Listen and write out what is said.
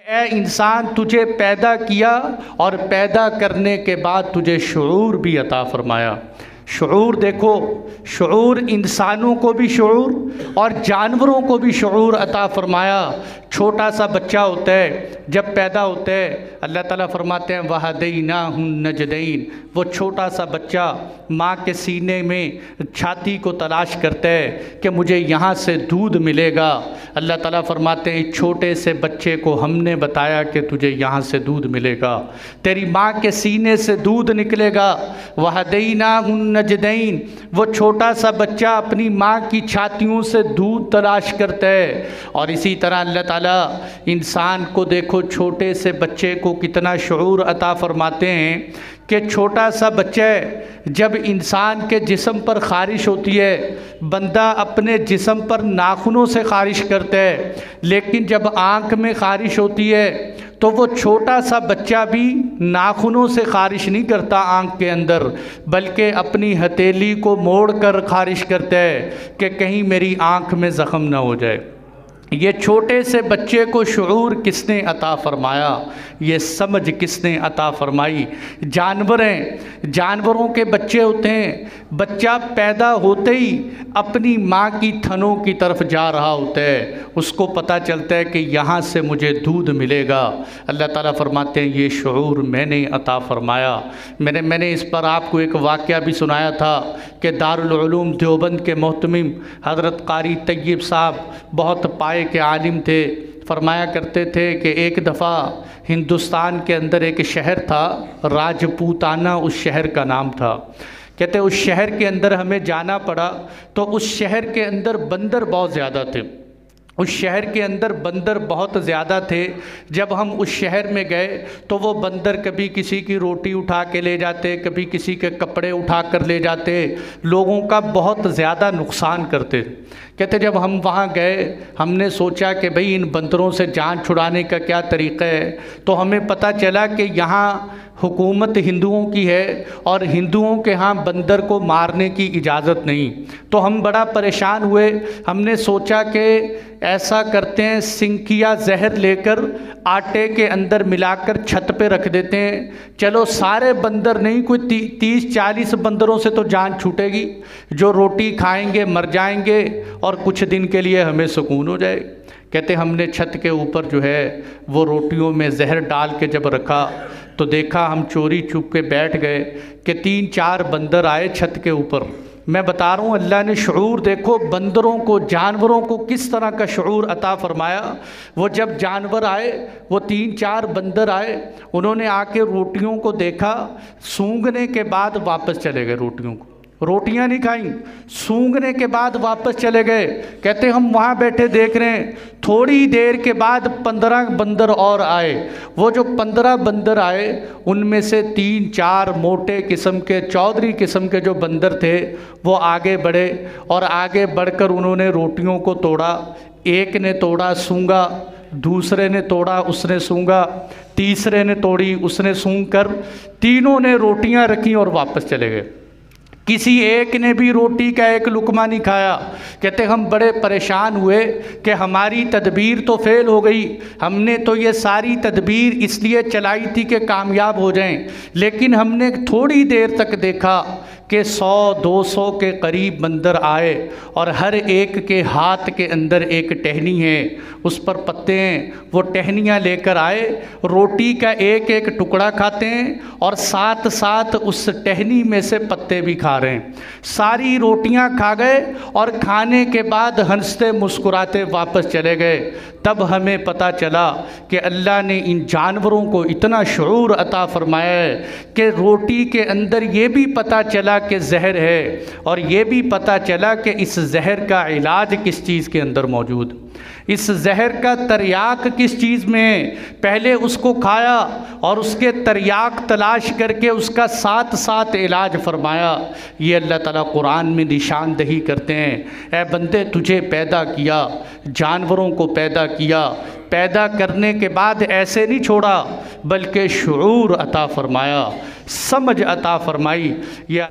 ए इंसान, तुझे पैदा किया और पैदा करने के बाद तुझे शऊर भी अता फरमाया। शऊर देखो, शऊर इंसानों को भी शऊर और जानवरों को भी शऊर अता फरमाया। छोटा सा बच्चा होता है, जब पैदा होता है अल्लाह ताला फरमाते हैं वहदैनाहुन नजदैन। वो छोटा सा बच्चा माँ के सीने में छाती को तलाश करता है कि मुझे यहाँ से दूध मिलेगा। अल्लाह ताला फरमाते हैं इस छोटे से बच्चे को हमने बताया कि तुझे यहाँ से दूध मिलेगा, तेरी माँ के सीने से दूध निकलेगा। वहदैनाहुन नजदैन, वो छोटा सा बच्चा अपनी माँ की छातियों से दूध तलाश करता है। और इसी तरह अल्लाह ताला इंसान को देखो, छोटे से बच्चे को कितना शऊर अता फरमाते हैं कि छोटा सा बच्चा जब इंसान के जिस्म पर ख़ारिश होती है, बंदा अपने जिस्म पर नाखूनों से ख़ारिश करता है, लेकिन जब आँख में ख़ारिश होती है तो वो छोटा सा बच्चा भी नाखूनों से ख़ारिश नहीं करता आँख के अंदर, बल्कि अपनी हथेली को मोड़ कर ख़ारिश करता है कि कहीं मेरी आँख में ज़ख़म ना हो जाए। ये छोटे से बच्चे को शऊर किसने अता फरमाया, ये समझ किसने अता फरमाई? जानवर हैं, जानवरों के बच्चे होते हैं, बच्चा पैदा होते ही अपनी माँ की थनों की तरफ जा रहा होता है, उसको पता चलता है कि यहाँ से मुझे दूध मिलेगा। अल्लाह ताला फरमाते हैं ये शऊर मैंने अता फरमाया। मैंने इस पर आपको एक वाक़या भी सुनाया था कि दारुल उलूम देवबंद के मोहतमिम हज़रत कारी तय्यब साहब बहुत पाए के आलिम थे। फरमाया करते थे कि एक दफ़ा हिंदुस्तान के अंदर एक शहर था, राजपूताना उस शहर का नाम था। कहते उस शहर के अंदर हमें जाना पड़ा तो उस शहर के अंदर बंदर बहुत ज़्यादा थे। उस शहर के अंदर बंदर बहुत ज़्यादा थे। जब हम उस शहर में गए तो वो बंदर कभी किसी की रोटी उठा के ले जाते, कभी किसी के कपड़े उठा कर ले जाते, लोगों का बहुत ज़्यादा नुकसान करते। कहते जब हम वहाँ गए हमने सोचा कि भाई इन बंदरों से जान छुड़ाने का क्या तरीक़ा है, तो हमें पता चला कि यहाँ हुकूमत हिंदुओं की है और हिंदुओं के यहाँ बंदर को मारने की इजाज़त नहीं। तो हम बड़ा परेशान हुए। हमने सोचा कि ऐसा करते हैं, सिंकिया जहर लेकर आटे के अंदर मिलाकर छत पे रख देते हैं, चलो सारे बंदर नहीं, कोई 30-40 बंदरों से तो जान छूटेगी, जो रोटी खाएंगे मर जाएंगे और कुछ दिन के लिए हमें सुकून हो जाए। कहते हमने छत के ऊपर जो है वो रोटियों में जहर डाल के जब रखा तो देखा, हम चोरी छुप के बैठ गए कि 3-4 बंदर आए छत के ऊपर। मैं बता रहा हूँ अल्लाह ने शऊर देखो बंदरों को, जानवरों को किस तरह का शऊर अता फरमाया। वो जब जानवर आए, वो 3-4 बंदर आए, उन्होंने आके रोटियों को देखा, सूंघने के बाद वापस चले गए। रोटियों को, रोटियां नहीं खाई, सूंघने के बाद वापस चले गए। कहते हम वहाँ बैठे देख रहे हैं, थोड़ी देर के बाद 15 बंदर और आए। वो जो 15 बंदर आए उनमें से 3-4 मोटे किस्म के चौधरी किस्म के जो बंदर थे वो आगे बढ़े और आगे बढ़कर उन्होंने रोटियों को तोड़ा। एक ने तोड़ा, सूंघा, दूसरे ने तोड़ा, उसने सूंघा, तीसरे ने तोड़ी, उसने सूंघ कर तीनों ने रोटियां रखी और वापस चले गए। किसी एक ने भी रोटी का एक लुकमा नहीं खाया। कहते हम बड़े परेशान हुए कि हमारी तदबीर तो फेल हो गई। हमने तो ये सारी तदबीर इसलिए चलाई थी कि कामयाब हो जाएं, लेकिन हमने थोड़ी देर तक देखा कि 100-200 के करीब बंदर आए और हर एक के हाथ के अंदर एक टहनी है, उस पर पत्ते हैं। वो टहनियाँ लेकर आए, रोटी का एक एक टुकड़ा खाते हैं और साथ साथ उस टहनी में से पत्ते भी खा रहे हैं। सारी रोटियां खा गए और खाने के बाद हंसते मुस्कुराते वापस चले गए। तब हमें पता चला कि अल्लाह ने इन जानवरों को इतना शऊर अता फरमाया है कि रोटी के अंदर ये भी पता चला कि जहर है और ये भी पता चला कि इस जहर का इलाज किस चीज़ के अंदर मौजूद, इस जहर का तरियाक किस चीज़ में। पहले उसको खाया और उसके तरियाक तलाश करके उसका साथ साथ इलाज फरमाया। ये अल्लाह ताला कुरान में निशानदही करते हैं, ऐ बंदे तुझे पैदा किया, जानवरों को पैदा किया, पैदा करने के बाद ऐसे नहीं छोड़ा बल्कि शऊर अता फरमाया, समझ अता फरमाई। यह